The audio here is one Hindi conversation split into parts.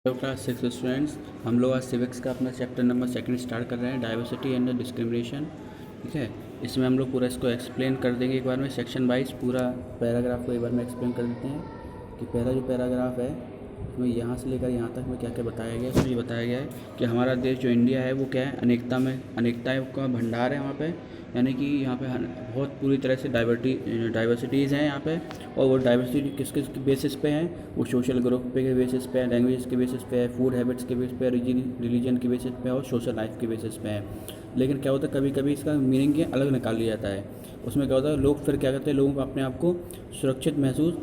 हेलो क्लास 6 स्टूडेंट्स, हम लोग आज सिविक्स का अपना चैप्टर नंबर सेकंड स्टार्ट कर रहे हैं, डाइवर्सिटी एंड डिस्क्रिमिनेशन। ठीक है, इसमें हम लोग पूरा इसको एक्सप्लेन कर देंगे एक बार में, सेक्शन वाइज पूरा पैराग्राफ को एक बार में एक्सप्लेन कर देते हैं कि पहला जो पैराग्राफ है उसमें यहाँ से लेकर यहाँ तक में क्या क्या बताया गया है। इसमें ये बताया गया है कि हमारा देश जो इंडिया है वो क्या है, अनेकताएँ का भंडार है वहाँ पे, यानी कि यहाँ पे बहुत पूरी तरह से डाइवर्सिटीज़ हैं यहाँ पे। और वो डाइवर्सिटी किस किस बेसिस पे हैं, वो सोशल ग्रुप पे के बेसिस पे है, लैंग्वेज के बेसिस पे है, फूड हैबिट्स के बेसिस पे है, रिलीजन के बेसिस पे है और सोशल लाइफ के बेसिस पे है। लेकिन क्या होता है, कभी कभी इसका मीनिंग ये अलग निकाल लिया जाता है। उसमें क्या होता है, लोग फिर क्या करते हैं, लोगों को अपने आप को सुरक्षित महसूस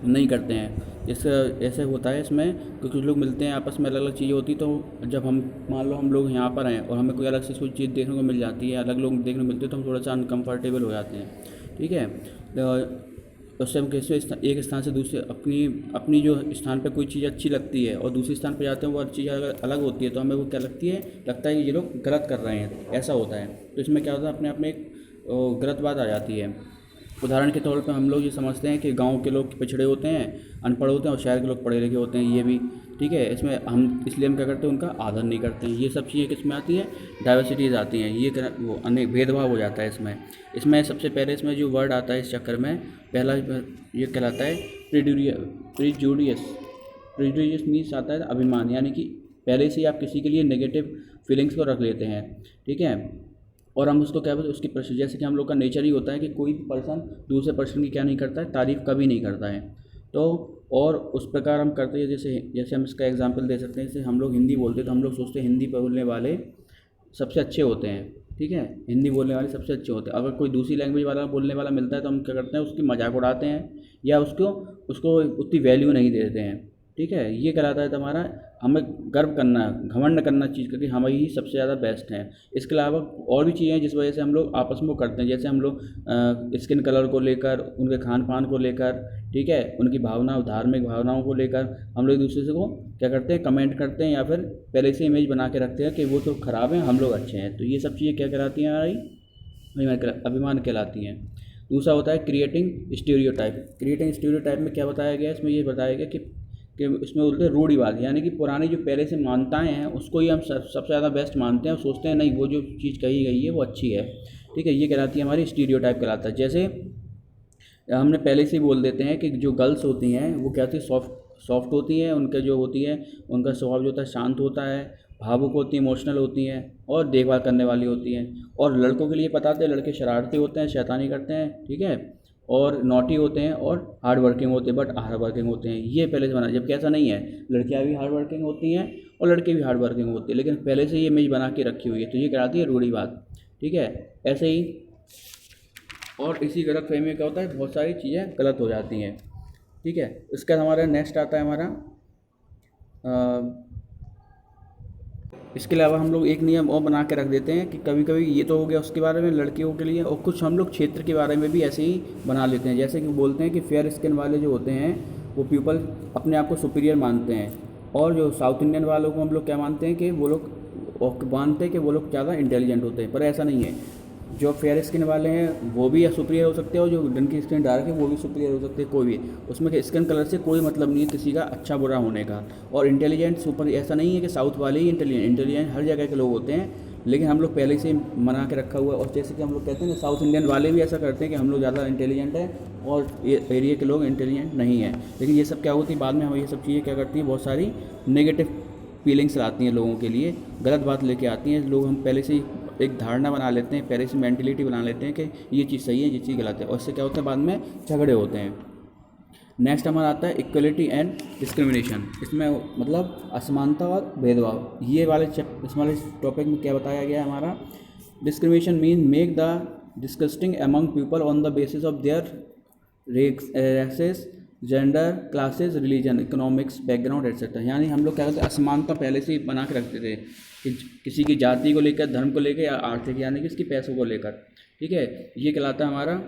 नहीं करते हैं। इसका ऐसे होता है इसमें कि कुछ लोग मिलते हैं आपस में, अलग अलग चीज़ें होती, तो जब हम मान लो हम लोग यहाँ पर हैं और हमें कोई अलग से कोई चीज़ देखने को मिल जाती है, अलग लोग देखने को मिलते हैं, तो हम थोड़ा सा अनकम्फर्टेबल हो जाते हैं। ठीक है, तो उससे हम कैसे एक स्थान से दूसरे अपनी अपनी जो स्थान पे कोई चीज़ अच्छी लगती है और दूसरे स्थान पे जाते हैं वो चीज़ अगर अलग होती है तो हमें वो क्या लगता है कि ये लोग गलत कर रहे हैं, ऐसा होता है। तो इसमें क्या होता है, अपने आप में एक गलत बात आ जाती है। उदाहरण के तौर पे हम लोग ये समझते हैं कि गांव के लोग पिछड़े होते हैं, अनपढ़ होते हैं, और शहर के लोग पढ़े लिखे होते हैं, ये भी ठीक है। इसमें हम इसलिए हम क्या करते हैं, उनका आदर नहीं करते हैं। ये सब चीज़ें किस में आती हैं, डाइवर्सिटीज़ आती हैं, ये वो अनेक भेदभाव हो जाता है इसमें। इसमें सबसे पहले इसमें जो वर्ड आता है इस चक्कर में, पहला ये कहलाता है प्रिजुडियस। प्रिजुडियस मीन्स आता है अभिमान, यानी कि पहले से ही आप किसी के लिए नेगेटिव फीलिंग्स को रख लेते हैं। ठीक है, और हम उसको क्या बोलते हैं, उसकी जैसे कि हम लोग का नेचर ही होता है कि कोई पर्सन दूसरे पर्सन की क्या नहीं करता है, तारीफ़ कभी नहीं करता है। तो और उस प्रकार हम करते हैं, जैसे जैसे हम इसका एग्जांपल दे सकते हैं, जैसे हम लोग हिंदी बोलते हैं तो हम लोग सोचते हैं हिंदी बोलने वाले सबसे अच्छे होते हैं। ठीक है, हिंदी बोलने वाले सबसे अच्छे होते हैं। अगर कोई दूसरी लैंग्वेज वाला बोलने वाला मिलता है तो हम क्या करते हैं, उसकी मजाक उड़ाते हैं या उसको उसको उतनी वैल्यू नहीं देते हैं। ठीक है, ये कहलाता है तुम्हारा, हमें गर्व करना, घमंड करना चीज़ का कि हम ही सबसे ज़्यादा बेस्ट हैं। इसके अलावा और भी चीज़ें हैं जिस वजह से हम लोग आपस में वो करते हैं, जैसे हम लोग स्किन कलर को लेकर, उनके खान पान को लेकर, ठीक है, उनकी भावना, धार्मिक भावनाओं को लेकर हम लोग एक दूसरे से को क्या करते हैं, कमेंट करते हैं या फिर पहले से इमेज बना के रखते हैं कि वो तो ख़राब हैं, हम लोग अच्छे हैं। तो ये सब चीज़ें क्या कहलाती हैं हमारी, अभिमान कहलाती हैं। दूसरा होता है क्रिएटिंग स्टीरियोटाइप। क्रिएटिंग स्टीरियोटाइप में क्या बताया गया है, इसमें ये बताया गया कि इसमें बोलते हैं रूढ़िवाद, यानी कि पुरानी जो पहले से मान्यताएं हैं उसको ही हम सबसे ज़्यादा बेस्ट मानते हैं और सोचते हैं नहीं, वो जो चीज़ कही गई है वो अच्छी है। ठीक है, ये कहलाती है हमारी स्टीरियोटाइप कहलाता है। जैसे हमने पहले से ही बोल देते हैं कि जो गर्ल्स होती हैं वो क्या होती है, सॉफ्ट होती हैं, उनके जो होती है उनका स्वभाव जो होता है शांत होता है, भावुक होती हैं, इमोशनल होती हैं और देखभाल करने वाली होती हैं। और लड़कों के लिए बताते हैं, लड़के शरारती होते हैं, शैतानी करते हैं, ठीक है, और नॉटी होते हैं और हार्ड वर्किंग होते हैं, बट हार्ड वर्किंग होते हैं। ये पहले से बना, जबकि ऐसा नहीं है, लड़कियां भी हार्ड वर्किंग होती हैं और लड़के भी हार्ड वर्किंग होते हैं, लेकिन पहले से ये इमेज बना के रखी हुई है, तो ये कहलाती है रूढ़िवाद। ठीक है, ऐसे ही और इसी गलत फहमी में क्या होता है, बहुत सारी चीज़ें गलत हो जाती हैं। ठीक है, इसका हमारा नेक्स्ट आता है हमारा इसके अलावा हम लोग एक नियम और बना के रख देते हैं कि कभी कभी, ये तो हो गया उसके बारे में लड़कियों के लिए, और कुछ हम लोग क्षेत्र के बारे में भी ऐसे ही बना लेते हैं। जैसे कि बोलते हैं कि फेयर स्किन वाले जो होते हैं वो पीपल अपने आप को सुपीरियर मानते हैं, और जो साउथ इंडियन वालों को हम लोग क्या मानते हैं कि वो लोग मानते हैं कि वो लोग ज़्यादा इंटेलिजेंट होते हैं, पर ऐसा नहीं है। जो फेयर स्किन वाले हैं वो भी सुपीरियर हो सकते हैं और जो जिनकी स्किन डार्क है वो भी सुपीरियर हो सकते हैं, कोई भी। उसमें स्किन कलर से कोई मतलब नहीं है किसी का अच्छा बुरा होने का। और इंटेलिजेंट सुपर ऐसा नहीं है कि साउथ वाले ही इंटेलिजेंट हर जगह के लोग होते हैं, लेकिन हम लोग पहले से मना के रखा हुआ है। और जैसे कि हम लोग कहते हैं कि साउथ इंडियन वाले भी ऐसा करते हैं कि हम लोग ज़्यादा इंटेलिजेंट हैं और ये एरिया के लोग इंटेलिजेंट नहीं हैं। लेकिन ये सब क्या होती है, बाद में हम ये सब चीज़ें क्या करती हैं, बहुत सारी नेगेटिव फीलिंग्स लाती हैं लोगों के लिए, गलत बात लेके आती हैं। लोग हम पहले से ही एक धारणा बना लेते हैं, पहले से मेंटलिटी बना लेते हैं कि ये चीज़ सही है, ये चीज़ गलत है, और इससे क्या होता है, बाद में झगड़े होते हैं। नेक्स्ट हमारा आता है इक्वलिटी एंड डिस्क्रिमिनेशन। इसमें मतलब असमानता और भेदभाव, ये वाले इस वाले टॉपिक में क्या बताया गया है हमारा, discrimination mean make the disgusting among people on the basis of their races, gender, classes, religion, economics, background etcetera. यानी हम लोग क्या करते हैं, असमानता पहले से ही बना के रखते थे कि किसी की जाति को लेकर, धर्म को लेकर या आर्थिक, यानी कि इसकी पैसों को लेकर। ठीक है, ये कहलाता है हमारा,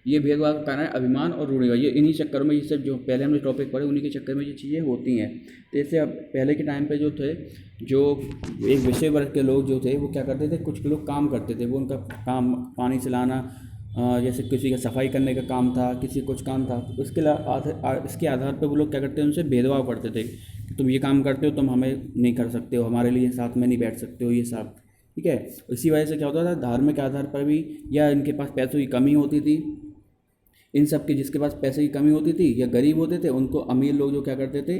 ये भेदभाव का कारण है अभिमान और रूढ़िवाद। ये इन्हीं चक्कर में, ये सब जो पहले हमने टॉपिक पढ़े उन्हीं के चक्कर में ये चीज़ें होती हैं। तो जैसे अब पहले के टाइम पे जो थे, जो एक विषय वर्ग के लोग जो थे वो क्या करते थे, कुछ लोग काम करते थे, वो उनका काम पानी चलाना, जैसे किसी का सफाई करने का काम था, किसी कुछ काम था, इसके आधार पर वो लोग क्या करते हैं, उनसे भेदभाव करते थे कि तुम ये काम करते हो, तुम हमें नहीं कर सकते हो, हमारे लिए साथ में नहीं बैठ सकते हो, ये सब। ठीक है, इसी वजह से क्या होता था, धार्मिक आधार पर भी, या इनके पास पैसों की कमी होती थी, इन सब के जिसके पास पैसे की कमी होती थी या गरीब होते थे, उनको अमीर लोग जो क्या करते थे,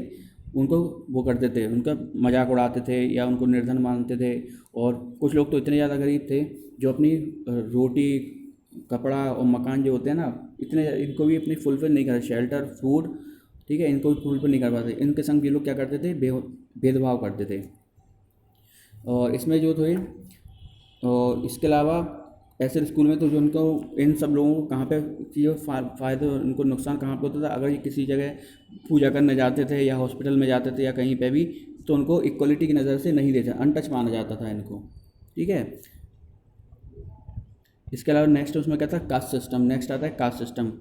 उनको वो करते थे, उनका मजाक उड़ाते थे या उनको निर्धन मानते थे। और कुछ लोग तो इतने ज़्यादा गरीब थे जो अपनी रोटी, कपड़ा और मकान जो होते हैं ना, इतने इनको भी अपनी फुलफिल नहीं कर, शेल्टर, फूड, ठीक है, इनको भी फुलफिल नहीं कर पाते। इनके संग ये लोग क्या करते थे, भेदभाव करते थे। और इसमें जो थे, और इसके अलावा ऐसे स्कूल में तो जो उनको, इन सब लोगों को कहाँ पे चीज़ों फ़ायदे, उनको नुकसान कहाँ पे होता था, अगर ये किसी जगह पूजा करने जाते थे या हॉस्पिटल में जाते थे या कहीं पे भी, तो उनको इक्वलिटी की नज़र से नहीं देखा, अनटच माना जाता था इनको। ठीक है, इसके अलावा नेक्स्ट उसमें क्या था, कास्ट सिस्टम। नेक्स्ट आता है कास्ट सिस्टम।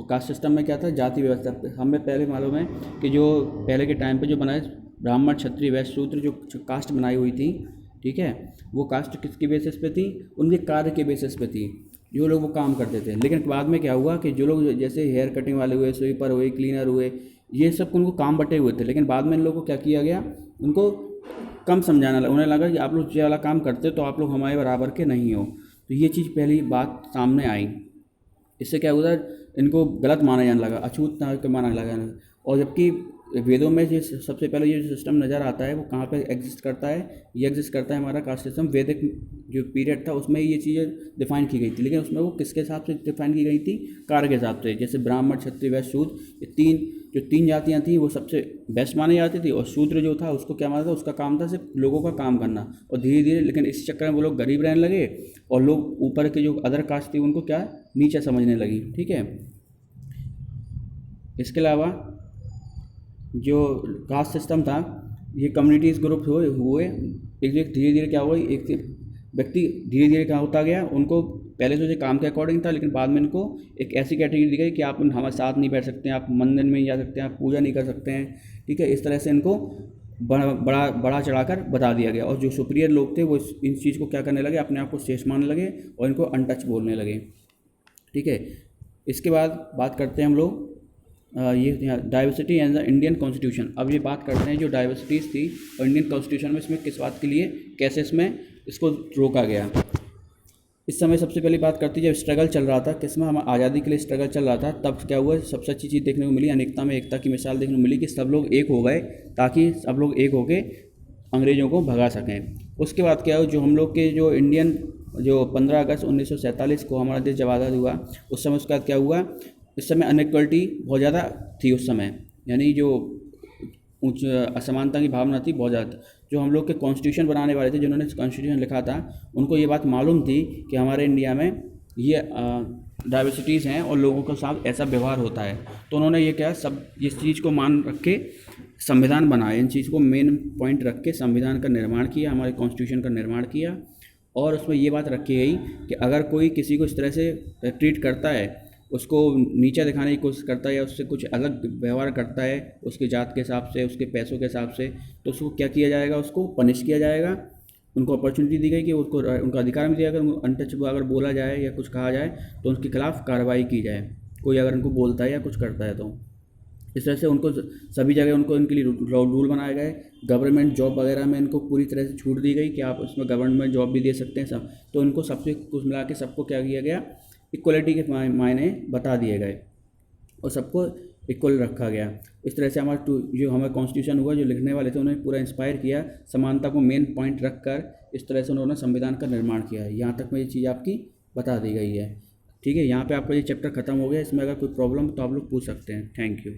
कास्ट सिस्टम में क्या था, जाति व्यवस्था। हमें पहले मालूम है कि जो पहले के टाइम पे जो बनाए ब्राह्मण, क्षत्रिय, वैश्य, शूद्र, जो कास्ट बनाई हुई थी, ठीक है, वो कास्ट किसकी बेसिस पे थी, उनके कार्य के बेसिस पे थी, जो लोग वो काम करते थे। लेकिन बाद में क्या हुआ कि जो लोग जैसे हेयर कटिंग वाले हुए, स्वीपर हुए, क्लीनर हुए, ये सब उनको काम बटे हुए थे। लेकिन बाद में इन लोगों को क्या किया गया, उनको कम समझाना लगा, उन्हें लगा कि आप लोग ये वाला काम करते हो तो आप लोग हमारे बराबर के नहीं हो। तो ये चीज़ पहली बात सामने आई। इससे क्या हुआ, इनको गलत माना जाने लगा, अछूत के माना लगा। और जबकि वेदों में ये सबसे पहले ये सिस्टम नज़र आता है, वो कहाँ पे एग्जिस्ट करता है, ये एग्जिस्ट करता है हमारा कास्ट सिस्टम। वैदिक जो पीरियड था उसमें ये चीज़ें डिफाइन की गई थी, लेकिन उसमें वो किसके हिसाब से डिफाइन की गई थी, कार्य के हिसाब से। जैसे ब्राह्मण, क्षत्रिय, वैश्य, शूद्र, ये तीन जातियाँ थी, वो सबसे बेस्ट मानी जाती थी। और शूद्र जो था उसको क्या माना था, उसका काम था सिर्फ लोगों का काम करना। और धीरे धीरे, लेकिन इस चक्कर में वो लोग गरीब रहने लगे और लोग ऊपर के जो अदर कास्ट थी उनको क्या, नीचे समझने लगी। ठीक है, इसके अलावा जो कास्ट सिस्टम था, ये कम्युनिटीज़ ग्रुप हुए एक धीरे धीरे क्या हुआ, एक व्यक्ति धीरे धीरे क्या होता गया, उनको पहले तो ये काम के अकॉर्डिंग था, लेकिन बाद में इनको एक ऐसी कैटेगरी दी गई कि आप हमारे साथ नहीं बैठ सकते हैं, आप मंदिर में नहीं जा सकते हैं, आप पूजा नहीं कर सकते हैं। ठीक है, इस तरह से इनको बड़ा चढ़ाकर बता दिया गया। और जो सुपीरियर लोग थे वो इन चीज़ को क्या करने लगे, अपने आप को श्रेष्ठ मानने लगे और इनको अनटच बोलने लगे। ठीक है, इसके बाद बात करते हैं हम लोग ये diversity and the Indian constitution. अब ये बात करते हैं जो डाइवर्सिटीज़ थी और इंडियन कॉन्स्टिट्यूशन में, इसमें किस बात के लिए, कैसे इसमें इसको रोका गया। इस समय सबसे पहली बात करते हैं, जब स्ट्रगल चल रहा था, किसमें, हम आज़ादी के लिए स्ट्रगल चल रहा था, तब क्या हुआ, सबसे अच्छी चीज़ देखने को मिली, अनेकता में एकता की मिसाल देखने को मिली कि सब लोग एक हो गए, ताकि सब लोग एक होके अंग्रेज़ों को भगा सकें। उसके बाद क्या हुआ, जो हम लोग के जो इंडियन, जो 15 अगस्त 1947 को हमारा देश जब आज़ाद हुआ, उस समय उसके बाद क्या हुआ, इस समय अनइक्वलिटी बहुत ज़्यादा थी उस समय, यानी जो उच्च असमानता की भावना थी बहुत ज़्यादा। जो हम लोग के कॉन्स्टिट्यूशन बनाने वाले थे, जिन्होंने कॉन्स्टिट्यूशन लिखा था, उनको ये बात मालूम थी कि हमारे इंडिया में ये डाइवर्सिटीज़ हैं और लोगों के साथ ऐसा व्यवहार होता है। तो उन्होंने ये क्या, सब इस चीज़ को मान रख के संविधान बनाया, इन चीज़ को मेन पॉइंट रख के संविधान का निर्माण किया, हमारे कॉन्स्टिट्यूशन का निर्माण किया। और उसमें ये बात रखी गई कि अगर कोई किसी को इस तरह से ट्रीट करता है, उसको नीचा दिखाने की कोशिश करता है या उससे कुछ अलग व्यवहार करता है उसकी जात के हिसाब से, उसके पैसों के हिसाब से, तो उसको क्या किया जाएगा, उसको पनिश किया जाएगा। उनको अपॉर्चुनिटी दी गई कि उसको उनका अधिकार भी दिया, अगर अनटचेबल अगर बोला जाए या कुछ कहा जाए तो उनके खिलाफ कार्रवाई की जाए, कोई अगर उनको बोलता है या कुछ करता है तो। इस तरह से उनको सभी जगह उनको इनके लिए रूल बनाए गए। गवर्नमेंट जॉब वगैरह में इनको पूरी तरह से छूट दी गई कि आप उसमें गवर्नमेंट जॉब भी दे सकते हैं सब। तो इनको सबसे कुछ मिला के सबको क्या किया गया, इक्वलिटी के मायने बता दिए गए और सबको इक्वल रखा गया। इस तरह से हमारा जो हमारा कॉन्स्टिट्यूशन हुआ, जो लिखने वाले थे उन्होंने पूरा इंस्पायर किया, समानता को मेन पॉइंट रखकर इस तरह से उन्होंने संविधान का निर्माण किया है। यहाँ तक में ये चीज़ आपकी बता दी गई है। ठीक है, यहाँ पे आपका ये चैप्टर खत्म हो गया। इसमें अगर कोई प्रॉब्लम तो आप लोग पूछ सकते हैं। Thank you.